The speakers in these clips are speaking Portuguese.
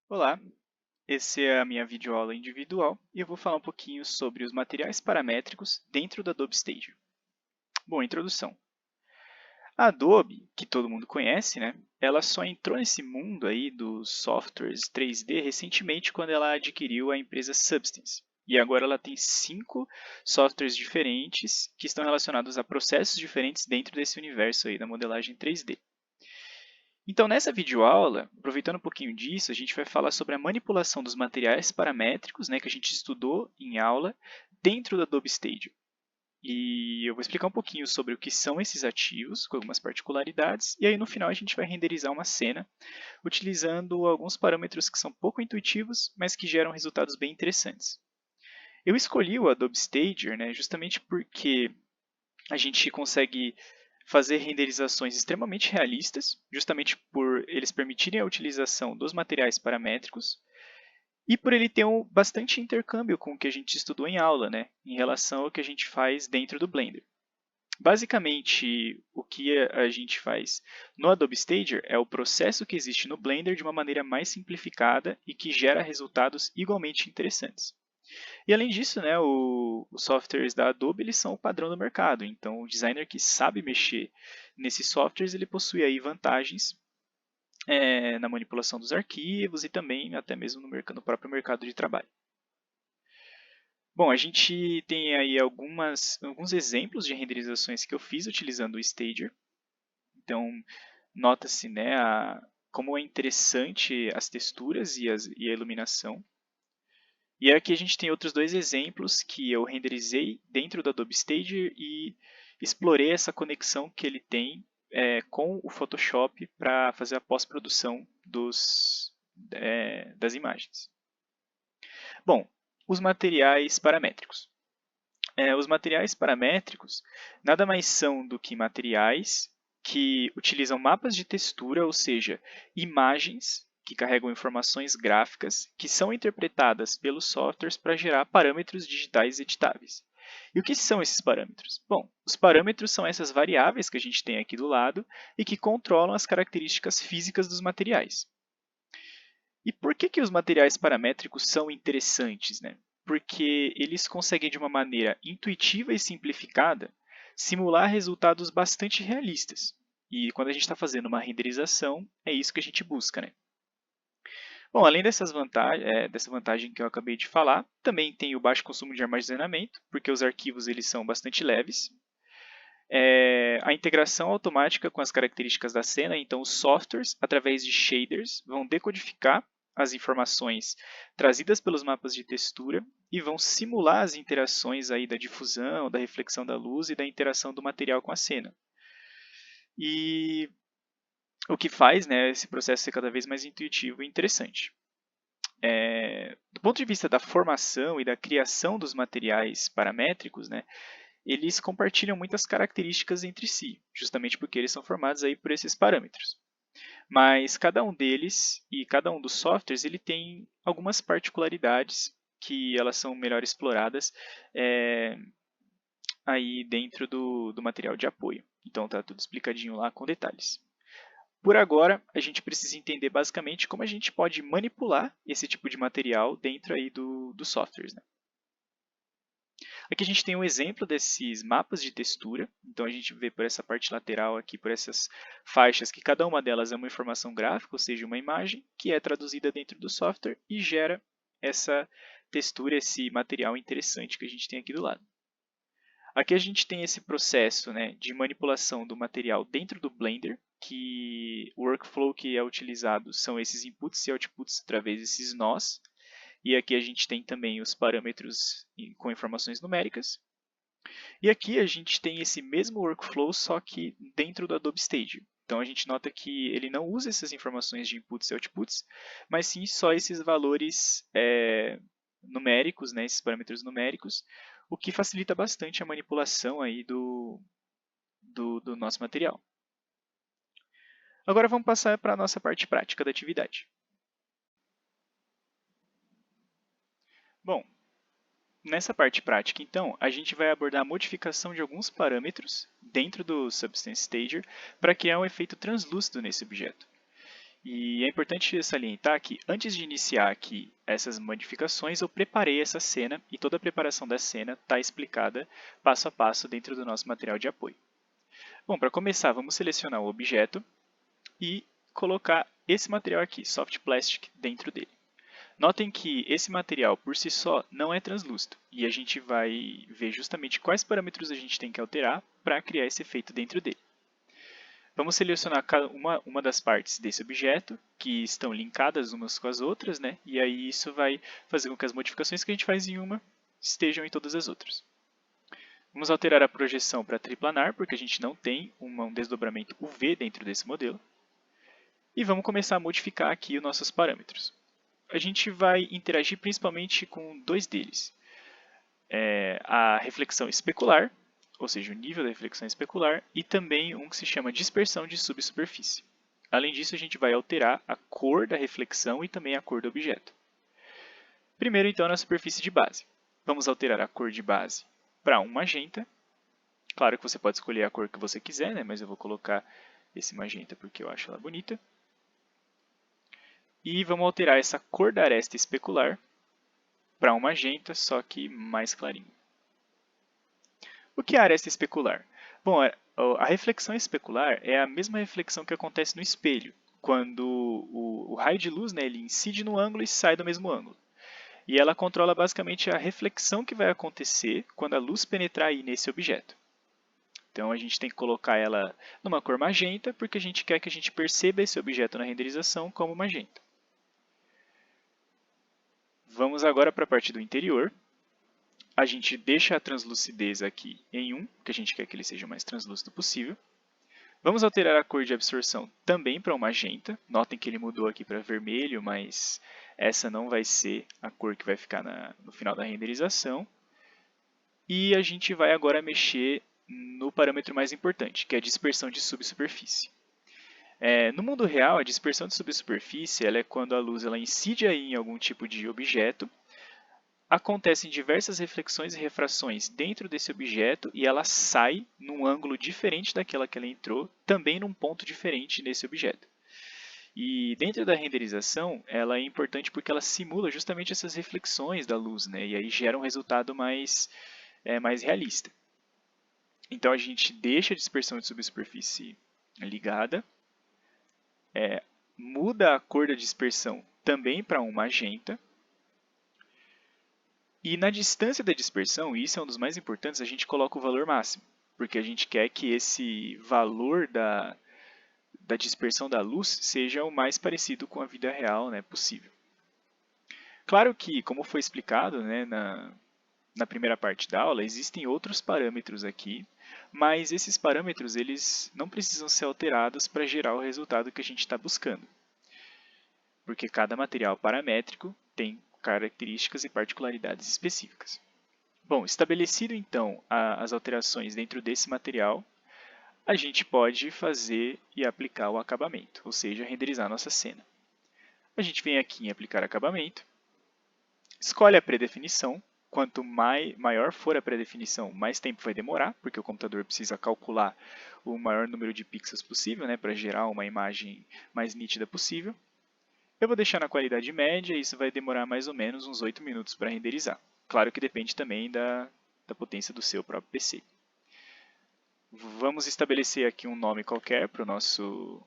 Olá, essa é a minha videoaula individual e eu vou falar um pouquinho sobre os materiais paramétricos dentro do Adobe Stage. Bom, introdução. A Adobe, que todo mundo conhece, né? Ela só entrou nesse mundo aí dos softwares 3D recentemente quando ela adquiriu a empresa Substance. E agora ela tem 5 softwares diferentes que estão relacionados a processos diferentes dentro desse universo aí da modelagem 3D. Então, nessa videoaula, aproveitando um pouquinho disso, a gente vai falar sobre a manipulação dos materiais paramétricos, né, que a gente estudou em aula, dentro do Adobe Stage. E eu vou explicar um pouquinho sobre o que são esses ativos, com algumas particularidades, e aí no final a gente vai renderizar uma cena, utilizando alguns parâmetros que são pouco intuitivos, mas que geram resultados bem interessantes. Eu escolhi o Adobe Stager, né, justamente porque a gente consegue fazer renderizações extremamente realistas, justamente por eles permitirem a utilização dos materiais paramétricos e por ele ter bastante intercâmbio com o que a gente estudou em aula, né, em relação ao que a gente faz dentro do Blender. Basicamente, o que a gente faz no Adobe Stager é o processo que existe no Blender de uma maneira mais simplificada e que gera resultados igualmente interessantes. E além disso, né, os softwares da Adobe eles são o padrão do mercado. Então, o designer que sabe mexer nesses softwares ele possui aí vantagens na manipulação dos arquivos e também até mesmo no próprio mercado de trabalho. Bom, a gente tem aí alguns exemplos de renderizações que eu fiz utilizando o Stager. Então, nota-se né, como é interessante as texturas e a iluminação. E aqui a gente tem outros dois exemplos que eu renderizei dentro do Adobe Stager e explorei essa conexão que ele tem com o Photoshop para fazer a pós-produção das imagens. Bom, os materiais paramétricos. Os materiais paramétricos nada mais são do que materiais que utilizam mapas de textura, ou seja, imagens que carregam informações gráficas que são interpretadas pelos softwares para gerar parâmetros digitais editáveis. E o que são esses parâmetros? Bom, os parâmetros são essas variáveis que a gente tem aqui do lado e que controlam as características físicas dos materiais. E por que os materiais paramétricos são interessantes, né? Porque eles conseguem, de uma maneira intuitiva e simplificada, simular resultados bastante realistas. E quando a gente está fazendo uma renderização, é isso que a gente busca, né? Bom, além dessa vantagem que eu acabei de falar, também tem o baixo consumo de armazenamento, porque os arquivos eles são bastante leves. A integração automática com as características da cena, então os softwares, através de shaders, vão decodificar as informações trazidas pelos mapas de textura e vão simular as interações aí da difusão, da reflexão da luz e da interação do material com a cena. E o que faz né, esse processo ser cada vez mais intuitivo e interessante. Do ponto de vista da formação e da criação dos materiais paramétricos, né, eles compartilham muitas características entre si, justamente porque eles são formados aí por esses parâmetros. Mas cada um deles e cada um dos softwares ele tem algumas particularidades que elas são melhor exploradas aí dentro do material de apoio. Então está tudo explicadinho lá com detalhes. Por agora, a gente precisa entender basicamente como a gente pode manipular esse tipo de material dentro aí dos softwares. Né? Aqui a gente tem um exemplo desses mapas de textura. Então a gente vê por essa parte lateral aqui, por essas faixas, que cada uma delas é uma informação gráfica, ou seja, uma imagem, que é traduzida dentro do software e gera essa textura, esse material interessante que a gente tem aqui do lado. Aqui a gente tem esse processo né, de manipulação do material dentro do Blender, que o workflow que é utilizado são esses inputs e outputs através desses nós. E aqui a gente tem também os parâmetros com informações numéricas. E aqui a gente tem esse mesmo workflow, só que dentro do Adobe Stage. Então a gente nota que ele não usa essas informações de inputs e outputs, mas sim só esses valores numéricos, né, esses parâmetros numéricos, o que facilita bastante a manipulação aí do nosso material. Agora vamos passar para a nossa parte prática da atividade. Bom, nessa parte prática, então, a gente vai abordar a modificação de alguns parâmetros dentro do Substance Stager para criar um efeito translúcido nesse objeto. E é importante salientar que antes de iniciar aqui essas modificações, eu preparei essa cena e toda a preparação da cena está explicada passo a passo dentro do nosso material de apoio. Bom, para começar, vamos selecionar o objeto e colocar esse material aqui, Soft Plastic, dentro dele. Notem que esse material por si só não é translúcido e a gente vai ver justamente quais parâmetros a gente tem que alterar para criar esse efeito dentro dele. Vamos selecionar uma das partes desse objeto, que estão linkadas umas com as outras, né? E aí isso vai fazer com que as modificações que a gente faz em uma estejam em todas as outras. Vamos alterar a projeção para triplanar, porque a gente não tem um desdobramento UV dentro desse modelo. E vamos começar a modificar aqui os nossos parâmetros. A gente vai interagir principalmente com dois deles. A reflexão especular, ou seja, o nível da reflexão especular, e também um que se chama dispersão de subsuperfície. Além disso, a gente vai alterar a cor da reflexão e também a cor do objeto. Primeiro, então, na superfície de base. Vamos alterar a cor de base para um magenta. Claro que você pode escolher a cor que você quiser, né? Mas eu vou colocar esse magenta porque eu acho ela bonita. E vamos alterar essa cor da aresta especular para um magenta, só que mais clarinho. O que é a aresta especular? Bom, a reflexão especular é a mesma reflexão que acontece no espelho, quando o raio de luz, né, ele incide no ângulo e sai do mesmo ângulo. E ela controla basicamente a reflexão que vai acontecer quando a luz penetrar aí nesse objeto. Então a gente tem que colocar ela numa cor magenta, porque a gente quer que a gente perceba esse objeto na renderização como magenta. Vamos agora para a parte do interior. A gente deixa a translucidez aqui em 1, que a gente quer que ele seja o mais translúcido possível. Vamos alterar a cor de absorção também para o magenta. Notem que ele mudou aqui para vermelho, mas essa não vai ser a cor que vai ficar no final da renderização. E a gente vai agora mexer no parâmetro mais importante, que é a dispersão de subsuperfície. No mundo real, a dispersão de subsuperfície ela é quando a luz ela incide aí em algum tipo de objeto. Acontecem diversas reflexões e refrações dentro desse objeto e ela sai num ângulo diferente daquela que ela entrou, também num ponto diferente nesse objeto. E dentro da renderização, ela é importante porque ela simula justamente essas reflexões da luz, né? E aí gera um resultado mais realista. Então a gente deixa a dispersão de subsuperfície ligada, muda a cor da dispersão também para um magenta. E na distância da dispersão, e isso é um dos mais importantes, a gente coloca o valor máximo, porque a gente quer que esse valor da dispersão da luz seja o mais parecido com a vida real, né, possível. Claro que, como foi explicado, né, na primeira parte da aula, existem outros parâmetros aqui, mas esses parâmetros eles não precisam ser alterados para gerar o resultado que a gente está buscando, porque cada material paramétrico tem características e particularidades específicas. Bom, estabelecido então as alterações dentro desse material, a gente pode fazer e aplicar o acabamento, ou seja, renderizar a nossa cena. A gente vem aqui em aplicar acabamento, escolhe a predefinição. Quanto maior for a predefinição, mais tempo vai demorar, porque o computador precisa calcular o maior número de pixels possível, né, para gerar uma imagem mais nítida possível. Eu vou deixar na qualidade média, e isso vai demorar mais ou menos uns 8 minutos para renderizar. Claro que depende também da potência do seu próprio PC. Vamos estabelecer aqui um nome qualquer para o nosso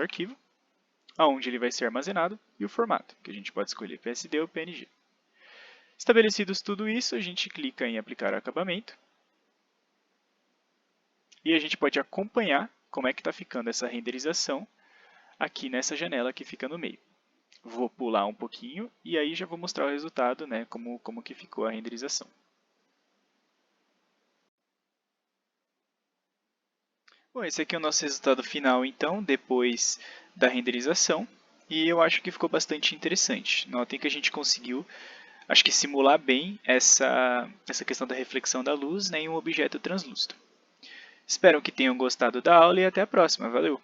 arquivo, aonde ele vai ser armazenado, e o formato, que a gente pode escolher PSD ou PNG. Estabelecidos tudo isso, a gente clica em aplicar acabamento, e a gente pode acompanhar como é que está ficando essa renderização aqui nessa janela que fica no meio. Vou pular um pouquinho e aí já vou mostrar o resultado, né, como que ficou a renderização. Bom, esse aqui é o nosso resultado final, então, depois da renderização. E eu acho que ficou bastante interessante. Notem que a gente conseguiu, acho que simular bem essa questão da reflexão da luz, né, em um objeto translúcido. Espero que tenham gostado da aula e até a próxima. Valeu!